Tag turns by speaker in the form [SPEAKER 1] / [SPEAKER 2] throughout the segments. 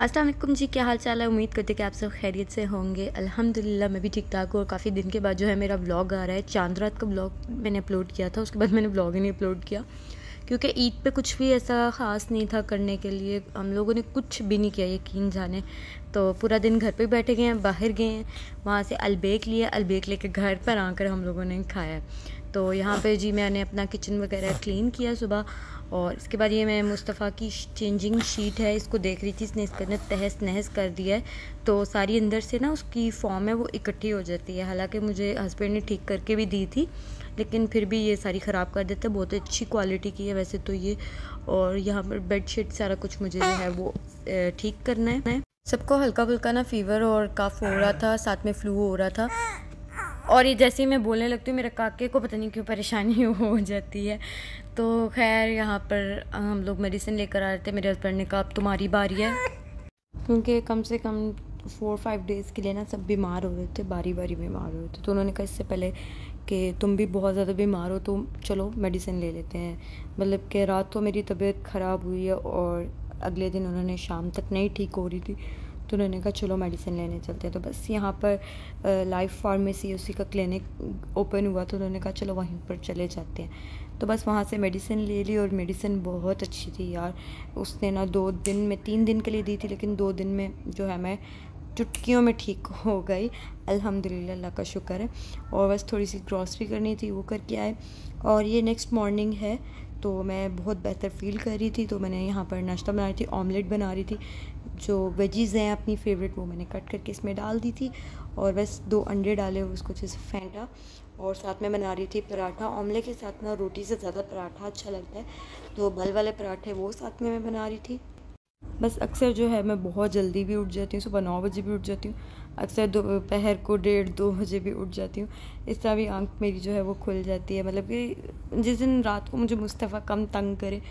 [SPEAKER 1] अस्सलाम वालेकुम जी, क्या हाल चाल है। उम्मीद करते कि आप सब खैरियत से होंगे। अल्हम्दुलिल्लाह मैं भी ठीक ठाक हूँ। और काफ़ी दिन के बाद जो है मेरा व्लॉग आ रहा है। चांद रात का व्लॉग मैंने अपलोड किया था, उसके बाद मैंने व्लॉग ही नहीं अपलोड किया क्योंकि ईद पे कुछ भी ऐसा ख़ास नहीं था करने के लिए। हम लोगों ने कुछ भी नहीं किया, यकीन जाने। तो पूरा दिन घर पे बैठे गए हैं, बाहर गए हैं, वहाँ से अलबेक लिया, अलबेक लेके घर पर आकर हम लोगों ने खाया। तो यहाँ पे जी मैंने अपना किचन वगैरह क्लीन किया सुबह। और इसके बाद ये मैं मुस्तफ़ा की चेंजिंग शीट है, इसको देख रही थी। इसने इसका ना तहस नहस कर दिया है, तो सारी अंदर से ना उसकी फॉर्म है वो इकट्ठी हो जाती है। हालांकि मुझे हस्बैंड ने ठीक करके भी दी थी, लेकिन फिर भी ये सारी ख़राब कर देते हैं। बहुत अच्छी क्वालिटी की है वैसे तो ये। और यहाँ पर बेडशीट सारा कुछ मुझे जो है वो ठीक करना है। सबको हल्का फुल्का ना फ़ीवर और कफ हो रहा था, साथ में फ्लू हो रहा था। और ये जैसे ही मैं बोलने लगती हूँ मेरे काके को पता नहीं क्यों परेशानी हो जाती है। तो खैर यहाँ पर हम लोग मेडिसिन लेकर आ रहे थे। मेरे हस्बैंड ने कहा अब तुम्हारी बारी है, क्योंकि कम से कम 4-5 डेज़ के लिए ना सब बीमार हो रहे थे, बारी बारी बीमार हो रहे थे। तो उन्होंने कहा इससे पहले कि तुम भी बहुत ज़्यादा बीमार हो तो चलो मेडिसिन ले लेते हैं। मतलब कि रात तो मेरी तबीयत ख़राब हुई है और अगले दिन उन्होंने शाम तक नहीं ठीक हो रही थी, तो उन्होंने कहा चलो मेडिसिन लेने चलते हैं। तो बस यहाँ पर लाइफ फार्मेसी उसी का क्लिनिक ओपन हुआ, तो उन्होंने कहा चलो वहीं पर चले जाते हैं। तो बस वहाँ से मेडिसिन ले ली और मेडिसिन बहुत अच्छी थी यार। उसने ना 2 दिन में 3 दिन के लिए दी थी, लेकिन 2 दिन में जो है मैं चुटकियों में ठीक हो गई। अल्हम्दुलिल्लाह, अल्लाह का शुक्र है। और बस थोड़ी सी ग्रॉसरी करनी थी, वो करके आए। और ये नेक्स्ट मॉर्निंग है, तो मैं बहुत बेहतर फ़ील कर रही थी। तो मैंने यहाँ पर नाश्ता बना रही थी, ऑमलेट बना रही थी। जो वेजीज़ हैं अपनी फेवरेट वो मैंने कट करके इसमें डाल दी थी, और बस 2 अंडे डाले, उसको अच्छे से फेंटा। और साथ में बना रही थी पराठा। ऑमलेट के साथ ना रोटी से ज़्यादा पराठा अच्छा लगता है, तो बल वाले पराठे वो साथ में मैं बना रही थी। बस अक्सर जो है मैं बहुत जल्दी भी उठ जाती हूँ, सुबह 9 बजे भी उठ जाती हूँ। अक्सर दोपहर को 1:30-2 बजे भी उठ जाती हूँ। इस तरह भी आँख मेरी जो है वो खुल जाती है। मतलब कि जिस दिन रात को मुझे मुस्तफ़ा कम तंग करे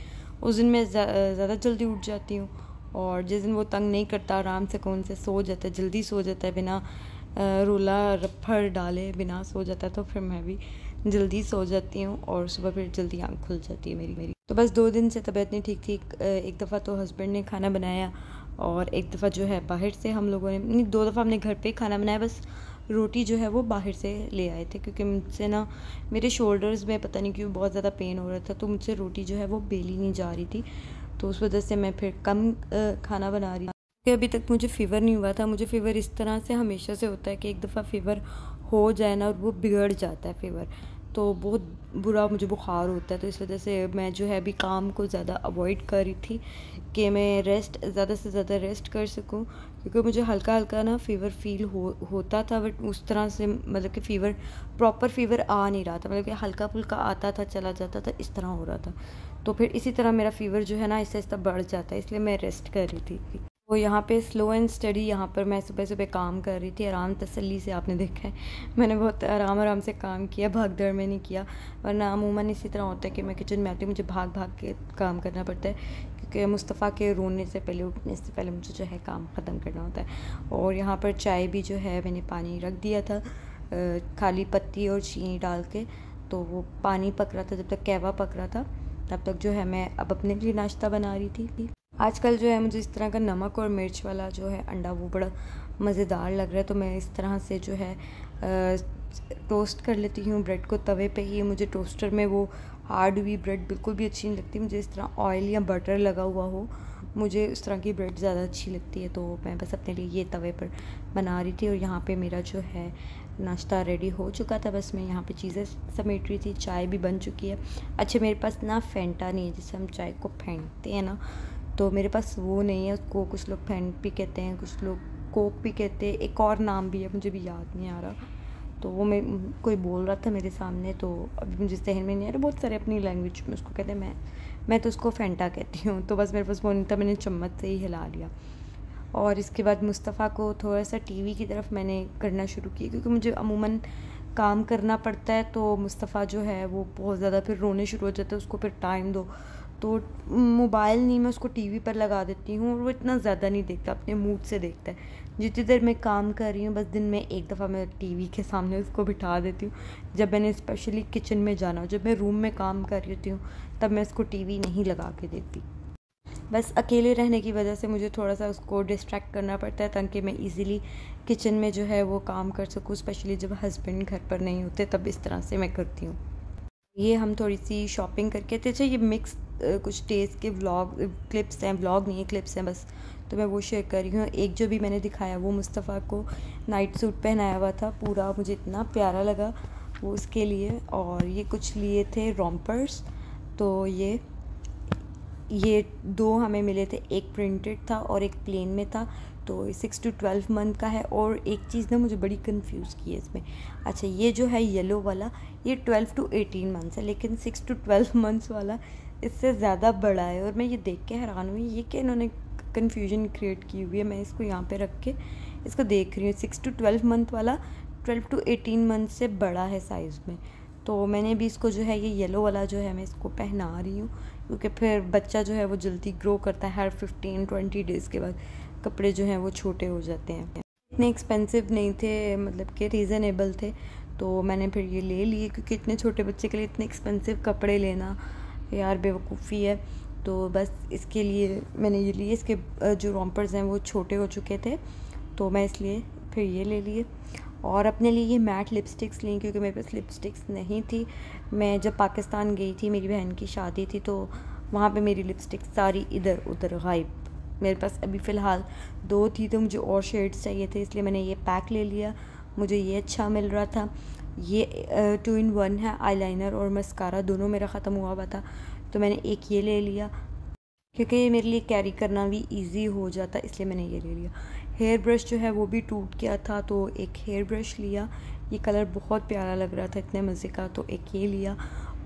[SPEAKER 1] उस दिन मैं ज़्यादा जल्दी उठ जाती हूँ। और जिस दिन वो तंग नहीं करता, आराम से कौन से सो जाता है, जल्दी सो जाता है, बिना रोला रफ्फड़ डाले बिना सो जाता है, तो फिर मैं भी जल्दी सो जाती हूँ और सुबह फिर जल्दी आँख खुल जाती है मेरी। तो बस 2 दिन से तबीयत नहीं ठीक थी। एक दफ़ा तो हस्बैंड ने खाना बनाया, और एक दफ़ा जो है बाहर से हम लोगों ने नहीं, 2 दफ़ा हमने घर पे ही खाना बनाया। बस रोटी जो है वो बाहर से ले आए थे, क्योंकि मुझसे ना मेरे शोल्डर्स में पता नहीं क्यों बहुत ज़्यादा पेन हो रहा था, तो मुझसे रोटी जो है वो बेली नहीं जा रही थी। तो उस वजह से मैं फिर कम खाना बना रही थी। अभी तक मुझे फ़ीवर नहीं हुआ था। मुझे फ़ीवर इस तरह से हमेशा से होता है कि एक दफ़ा फ़ीवर हो जाए ना और वो बिगड़ जाता है फ़ीवर, तो बहुत बुरा मुझे बुखार होता है। तो इस वजह से मैं जो है अभी काम को ज़्यादा अवॉइड कर रही थी कि मैं रेस्ट ज़्यादा से ज़्यादा रेस्ट कर सकूं, क्योंकि मुझे हल्का हल्का ना फ़ीवर फील होता था, बट उस तरह से मतलब कि फ़ीवर प्रॉपर फ़ीवर आ नहीं रहा था। मतलब कि हल्का फुल्का आता था, चला जाता था, इस तरह हो रहा था। तो फिर इसी तरह मेरा फ़ीवर जो है ना आहिस्ता आहिस्ता बढ़ जाता है, इसलिए मैं रेस्ट कर रही थी। तो यहाँ पे स्लो एंड स्टडी यहाँ पर मैं सुबह सुबह काम कर रही थी, आराम तसल्ली से। आपने देखा है मैंने बहुत आराम से काम किया, भाग दौड़ में नहीं किया। वरना अमूमन इसी तरह होता है कि मैं किचन में आती हूँ, मुझे भाग भाग के काम करना पड़ता है, क्योंकि मुस्तफ़ा के रोने से पहले, उठने से पहले मुझे जो है काम ख़त्म करना होता है। और यहाँ पर चाय भी जो है मैंने पानी रख दिया था, खाली पत्ती और चीनी डाल के। तो वो पानी पक रहा था, जब तक कहवा पक रहा था तब तक जो है मैं अब अपने लिए नाश्ता बना रही थी। आजकल जो है मुझे इस तरह का नमक और मिर्च वाला जो है अंडा वो बड़ा मज़ेदार लग रहा है, तो मैं इस तरह से जो है टोस्ट कर लेती हूँ ब्रेड को तवे पे ही। मुझे टोस्टर में वो हार्ड हुई ब्रेड बिल्कुल भी अच्छी नहीं लगती। मुझे इस तरह ऑयल या बटर लगा हुआ हो, मुझे इस तरह की ब्रेड ज़्यादा अच्छी लगती है। तो मैं बस अपने लिए ये तवे पर बना रही थी। और यहाँ पे मेरा जो है नाश्ता रेडी हो चुका था, बस मैं यहाँ पे चीज़ें समेट रही थी। चाय भी बन चुकी है। अच्छा, मेरे पास ना फेंटा नहीं है, जिससे हम चाय को फेंटते हैं ना, तो मेरे पास वो नहीं है। उसको कुछ लोग फेंट भी कहते हैं, कुछ लोग कोक भी कहते हैं, एक और नाम भी है, मुझे भी याद नहीं आ रहा। तो वो मैं कोई बोल रहा था मेरे सामने, तो अभी मुझे जहन में नहीं आ रहा। बहुत सारे अपनी लैंग्वेज में उसको कहते हैं, मैं तो उसको फेंटा कहती हूँ। तो बस मेरे पास वो नहीं था, मैंने चम्मच से ही हिला लिया। और इसके बाद मुस्तफ़ा को थोड़ा सा टीवी की तरफ मैंने करना शुरू किया, क्योंकि मुझे अमूमन काम करना पड़ता है। तो मुस्तफ़ा जो है वो बहुत ज़्यादा फिर रोने शुरू हो जाता है, उसको फिर टाइम दो। तो मोबाइल नहीं, मैं उसको टीवी पर लगा देती हूँ, और वो इतना ज़्यादा नहीं देखता, अपने मूड से देखता है। जितनी देर मैं काम कर रही हूँ, बस दिन में एक दफ़ा मैं टीवी के सामने उसको बिठा देती हूँ। जब मैंने स्पेशली किचन में जाना हो, जब मैं रूम में काम कर रही होती हूँ, तब मैं उसको टीवी नहीं लगा के देती। बस अकेले रहने की वजह से मुझे थोड़ा सा उसको डिस्ट्रैक्ट करना पड़ता है ताकि मैं इजीली किचन में जो है वो काम कर सकूँ, स्पेशली जब हस्बैंड घर पर नहीं होते तब इस तरह से मैं करती हूँ। ये हम थोड़ी सी शॉपिंग करके थे। अच्छा, ये मिक्स कुछ डेज़ के व्लॉग क्लिप्स हैं, व्लॉग नहीं है, क्लिप्स हैं बस, तो मैं वो शेयर कर रही हूँ। एक जो भी मैंने दिखाया वो मुस्तफ़ा को नाइट सूट पहनाया हुआ था पूरा, मुझे इतना प्यारा लगा वो उसके लिए। और ये कुछ लिए थे रोम्पर्स, तो ये 2 हमें मिले थे, एक प्रिंटेड था और एक प्लेन में था। तो 6 to 12 मंथ का है। और एक चीज़ ना मुझे बड़ी कंफ्यूज की है इसमें। अच्छा, ये जो है येलो वाला ये 12 to 18 मंथ्स है, लेकिन 6 to 12 मंथ्स वाला इससे ज़्यादा बड़ा है। और मैं ये देख के हैरान हुई, ये कि इन्होंने कन्फ्यूजन क्रिएट की हुई है। मैं इसको यहाँ पे रख के इसको देख रही हूँ। 6 to 12 मंथ वाला 12 to 18 मंथ से बड़ा है साइज़ में। तो मैंने भी इसको जो है ये येलो वाला जो है मैं इसको पहना रही हूँ, क्योंकि फिर बच्चा जो है वो जल्दी ग्रो करता है, हर 15-20 डेज़ के बाद कपड़े जो हैं वो छोटे हो जाते हैं। इतने एक्सपेंसिव नहीं थे, मतलब कि रीज़नेबल थे, तो मैंने फिर ये ले लिए, क्योंकि इतने छोटे बच्चे के लिए इतने एक्सपेंसिव कपड़े लेना यार बेवकूफ़ी है। तो बस इसके लिए मैंने ये लिए। इसके जो रोम्पर्स हैं वो छोटे हो चुके थे, तो मैं इसलिए फिर ये ले लिए। और अपने लिए ये मैट लिपस्टिक्स ली, क्योंकि मेरे पास लिपस्टिक्स नहीं थी। मैं जब पाकिस्तान गई थी, मेरी बहन की शादी थी, तो वहाँ पे मेरी लिपस्टिक सारी इधर उधर गायब। मेरे पास अभी फ़िलहाल 2 थी, तो मुझे और शेड्स चाहिए थे, इसलिए मैंने ये पैक ले लिया। मुझे ये अच्छा मिल रहा था। ये 2 in 1 है, आईलाइनर और मस्कारा दोनों मेरा ख़त्म हुआ था, तो मैंने एक ये ले लिया, क्योंकि मेरे लिए कैरी करना भी इजी हो जाता, इसलिए मैंने ये ले लिया। हेयर ब्रश जो है वो भी टूट गया था, तो एक हेयर ब्रश लिया। ये कलर बहुत प्यारा लग रहा था, इतने मज़े का, तो एक ये लिया।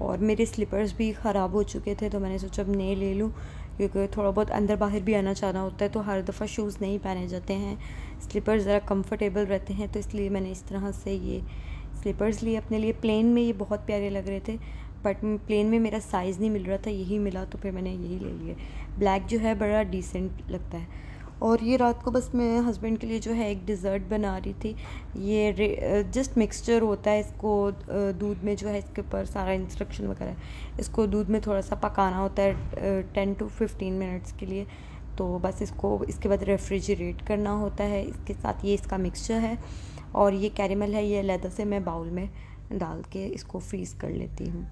[SPEAKER 1] और मेरे स्लीपर्स भी ख़राब हो चुके थे, तो मैंने सोचा अब नए ले लूँ, क्योंकि थोड़ा बहुत अंदर बाहर भी आना जाना होता है, तो हर दफ़ा शूज़ नहीं पहने जाते हैं। स्लीपर्स ज़रा कंफर्टेबल रहते हैं, तो इसलिए मैंने इस तरह से ये स्लीपर्स लिए अपने लिए। प्लेन में ये बहुत प्यारे लग रहे थे, बट प्लेन में मेरा साइज़ नहीं मिल रहा था, यही मिला, तो फिर मैंने यही ले लिए। ब्लैक जो है बड़ा डिसेंट लगता है। और ये रात को बस मैं हस्बैंड के लिए जो है एक डिज़र्ट बना रही थी। ये जस्ट मिक्सचर होता है, इसको दूध में जो है इसके ऊपर सारा इंस्ट्रक्शन वगैरह है, इसको दूध में थोड़ा सा पकाना होता है 10 to 15 मिनट्स के लिए। तो बस इसको इसके बाद रेफ्रिजरेट करना होता है। इसके साथ ये इसका मिक्सचर है, और ये कैरेमल है, ये अलग से मैं बाउल में डाल के इसको फ्रीज़ कर लेती हूँ।